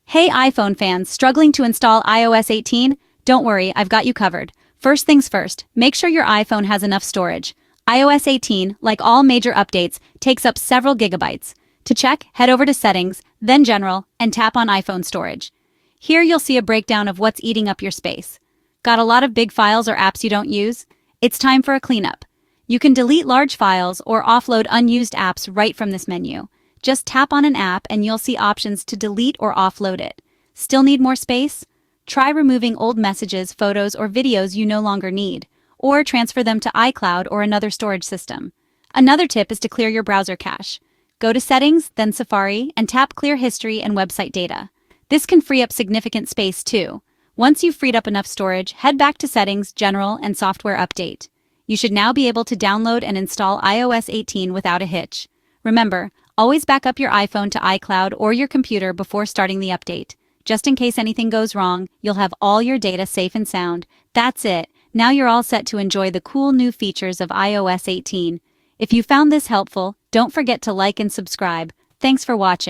Hey iPhone fans, struggling to install iOS 18? Don't worry, I've got you covered. First things first, make sure your iPhone has enough storage. iOS 18, like all major updates, takes up several gigabytes. To check, head over to Settings, then General, and tap on iPhone Storage. Here you'll see a breakdown of what's eating up your space. Got a lot of big files or apps you don't use? It's time for a cleanup. You can delete large files or offload unused apps right from this menu. Just tap on an app and you'll see options to delete or offload it. Still need more space? Try removing old messages, photos, or videos you no longer need, or transfer them to iCloud or another storage system. Another tip is to clear your browser cache. Go to Settings, then Safari, and tap Clear History and Website Data. This can free up significant space too. Once you've freed up enough storage, head back to Settings, General, and Software Update. You should now be able to download and install iOS 18 without a hitch. Remember, always back up your iPhone to iCloud or your computer before starting the update. Just in case anything goes wrong, you'll have all your data safe and sound. That's it. Now you're all set to enjoy the cool new features of iOS 18. If you found this helpful, don't forget to like and subscribe. Thanks for watching.